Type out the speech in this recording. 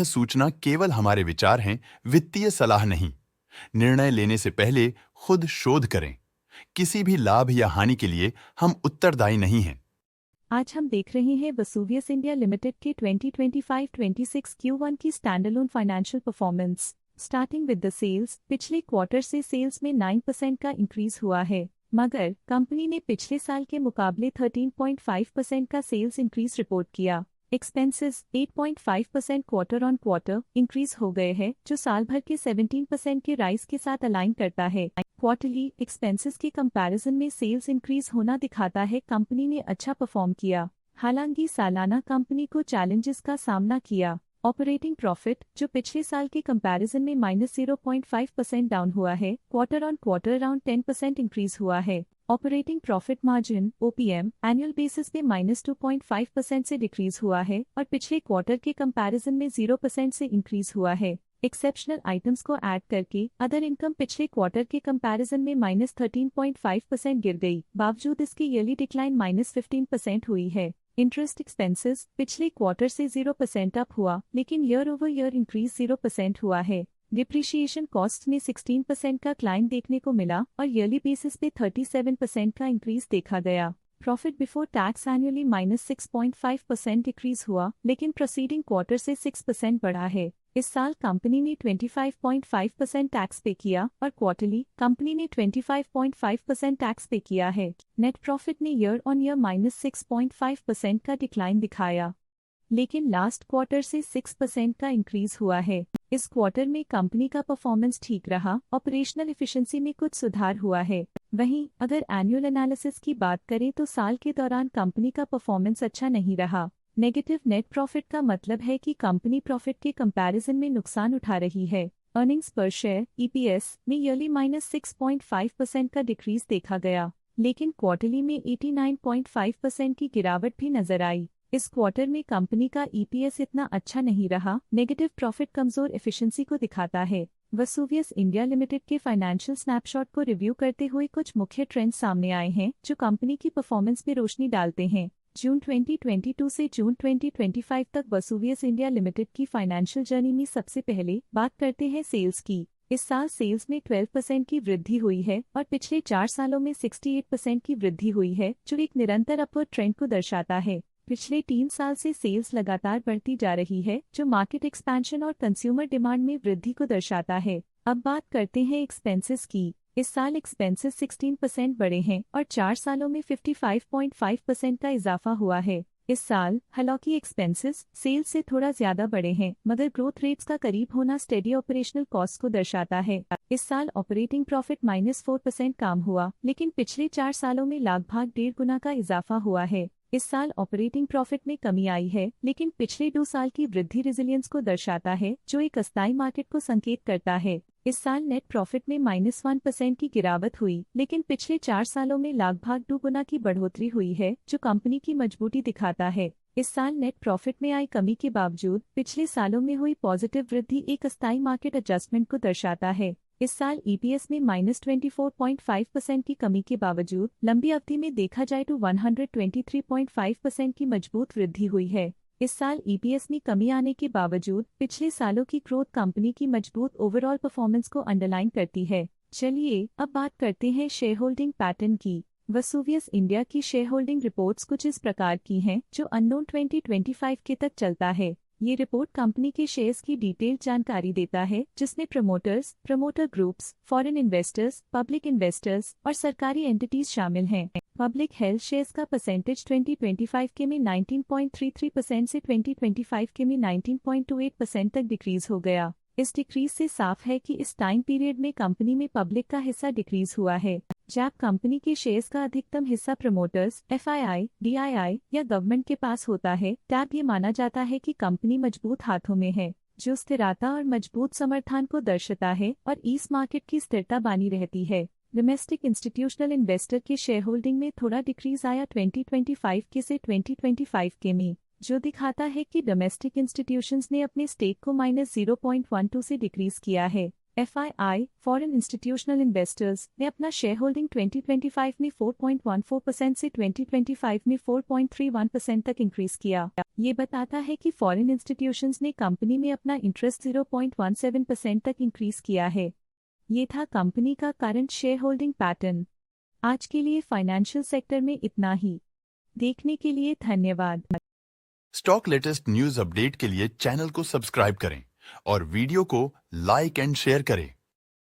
सूचना केवल हमारे विचार हैं, वित्तीय सलाह नहीं। निर्णय लेने से पहले खुद शोध करें। किसी भी लाभ या हानि के लिए हम उत्तरदायी नहीं हैं। आज हम देख रहे हैं वसूवियस इंडिया लिमिटेड के 2025-26 Q1 की standalone financial performance. Starting with the sales, पिछले क्वार्टर से सेल्स में 9% का इंक्रीज हुआ है, मगर कंपनी ने पिछले साल के मुकाबले 13.5% का सेल्स इंक्रीज रिपोर्ट किया। Expenses 8.5% quarter on quarter increase हो गए हैं, जो साल भर के 17% के राइज के साथ अलाइन करता है। क्वार्टरली एक्सपेंसेस के कंपैरिजन में सेल्स इंक्रीज होना दिखाता है कंपनी ने अच्छा परफॉर्म किया। हालांकि सालाना कंपनी को चैलेंजेस का सामना किया। ऑपरेटिंग प्रॉफिट, जो पिछले साल के कंपैरिजन में -0.5% डाउन हुआ है, quarter on quarter around 10% increase हुआ है। Operating profit margin (OPM) annual basis में -2.5% से डिक्रीज हुआ है और पिछले क्वार्टर के कंपैरिजन में 0% से इंक्रीज हुआ है। एक्सेप्शनल आइटम्स को ऐड करके अदर इनकम पिछले क्वार्टर के कंपैरिजन में -13.5% गिर गई, बावजूद इसकी ईयरली डिक्लाइन -15% हुई है। इंटरेस्ट एक्सपेंसेस पिछले क्वार्टर से 0% अप हुआ, लेकिन ईयर ओवर ईयर इंक्रीज 0% हुआ है। डिप्रिशिएशन कॉस्ट में 16% का क्लाइम देखने को मिला और ईयरली बेसिस पे 37% का इंक्रीज देखा गया। Profit before tax annually -6.5% decrease हुआ, लेकिन प्रोसीडिंग क्वार्टर से 6% बढ़ा है। इस साल कंपनी ने 25.5% टैक्स पे किया और क्वार्टरली कंपनी ने 25.5% टैक्स पे किया है। नेट प्रॉफिट ने ईयर ऑन ईयर -6.5% का डिक्लाइन दिखाया, लेकिन लास्ट क्वार्टर से 6% का इंक्रीज हुआ है। इस क्वार्टर में कंपनी का परफॉर्मेंस ठीक रहा, ऑपरेशनल एफिशिएंसी में कुछ सुधार हुआ है। वहीं अगर एनुअल एनालिसिस की बात करें तो साल के दौरान कंपनी का परफॉर्मेंस अच्छा नहीं रहा। नेगेटिव नेट प्रॉफिट का मतलब है कि कंपनी प्रॉफिट के कंपैरिजन में नुकसान उठा रही है। अर्निंग्स पर शेयर (EPS) में ईयरली -6.5% का डिक्रीज देखा गया, लेकिन क्वार्टरली में 89.5% की गिरावट भी नजर आई। इस क्वार्टर में कंपनी का EPS इतना अच्छा नहीं रहा। नेगेटिव प्रॉफिट कमजोर एफिशिएंसी को दिखाता है। वसूवियस इंडिया लिमिटेड के फाइनेंशियल स्नैपशॉट को रिव्यू करते हुए कुछ मुख्य ट्रेंड्स सामने आए हैं जो कंपनी की परफॉर्मेंस में रोशनी डालते हैं। जून 2022 से जून 2025 तक वसूवियस इंडिया लिमिटेड की फाइनेंशियल जर्नी में सबसे पहले बात करते हैं सेल्स की। इस साल सेल्स में 12% की वृद्धि हुई है और पिछले 4 सालों में 68% की वृद्धि हुई है, जो एक निरंतर अपवर्ड ट्रेंड को दर्शाता है। पिछले 3 साल से सेल्स लगातार बढ़ती जा रही है, जो मार्केट एक्सपेंशन और कंज्यूमर डिमांड में वृद्धि को दर्शाता है। अब बात करते हैं एक्सपेंसेस की। इस साल एक्सपेंसेस 16% बढ़े हैं और 4 सालों में 55.5% का इजाफा हुआ है। इस साल हालांकि एक्सपेंसेस सेल्स से थोड़ा ज्यादा बढ़े हैं, मगर ग्रोथ रेट्स का करीब होना स्टेडी ऑपरेशनल कॉस्ट को दर्शाता है। इस साल ऑपरेटिंग प्रॉफिट -4% कम हुआ, लेकिन पिछले 4 सालों में लगभग 1.5 गुना का इजाफा हुआ है। इस साल ऑपरेटिंग प्रॉफिट में कमी आई है, लेकिन पिछले 2 साल की वृद्धि रेजिलियंस को दर्शाता है, जो एक अस्थायी मार्केट को संकेत करता है। इस साल नेट प्रॉफिट में -1% की गिरावट हुई, लेकिन पिछले 4 सालों में लगभग 2 गुना की बढ़ोतरी हुई है, जो कंपनी की मजबूती दिखाता है। इस साल नेट प्रॉफिट में आई कमी के बावजूद पिछले सालों में हुई पॉजिटिव वृद्धि एक अस्थायी मार्केट एडजस्टमेंट को दर्शाता है। इस साल EPS में -24.5% की कमी के बावजूद लंबी अवधि में देखा जाए तो 123.5% की मजबूत वृद्धि हुई है। इस साल EPS में कमी आने के बावजूद पिछले सालों की ग्रोथ कंपनी की मजबूत ओवरऑल परफॉर्मेंस को अंडरलाइन करती है। चलिए अब बात करते हैं शेयर होल्डिंग पैटर्न की। वसूवियस इंडिया की शेयर होल्डिंग रिपोर्ट्स कुछ इस प्रकार की हैं, जो अननोन 2025 के तक चलता है। ये रिपोर्ट कंपनी के शेयर्स की डिटेल्ड जानकारी देता है, जिसमें promoters, promoter groups, foreign investors, public investors और सरकारी एंटिटीज शामिल हैं। पब्लिक हेल्थ शेयर्स का परसेंटेज 2025 के में 19.33% से 2025 के में 19.28% तक डिक्रीज हो गया। इस डिक्रीज से साफ है कि इस टाइम पीरियड में कंपनी में पब्लिक का हिस्सा डिक्रीज हुआ है। जब कंपनी के शेयर्स का अधिकतम हिस्सा प्रमोटर्स, FII, DII या गवर्नमेंट के पास होता है, तब ये माना जाता है कि कंपनी मजबूत हाथों में है, जो स्थिरता और मजबूत समर्थन को दर्शाता है और इस मार्केट की स्थिरता बनी रहती है। डोमेस्टिक इंस्टीट्यूशनल इन्वेस्टर के शेयर होल्डिंग में थोड़ा डिक्रीज आया 2025 के से 2025 के में, जो दिखाता है कि डोमेस्टिक इंस्टीट्यूशंस ने अपने स्टेक को -0.12 से डिक्रीज किया है। FII, फॉरेन इंस्टीट्यूशनल इन्वेस्टर्स ने अपना शेयर होल्डिंग 2025 में 4.14% से 2025 में 4.31% तक इंक्रीज किया। ये बताता है कि फॉरेन इंस्टीट्यूशंस ने कंपनी में अपना इंटरेस्ट 0.17% तक इंक्रीज किया है। ये था कंपनी का करंट शेयर होल्डिंग पैटर्न। आज के लिए फाइनेंशियल सेक्टर में इतना ही। देखने के लिए धन्यवाद। स्टॉक लेटेस्ट न्यूज अपडेट के लिए चैनल को सब्सक्राइब करें और वीडियो को लाइक एंड शेयर करें।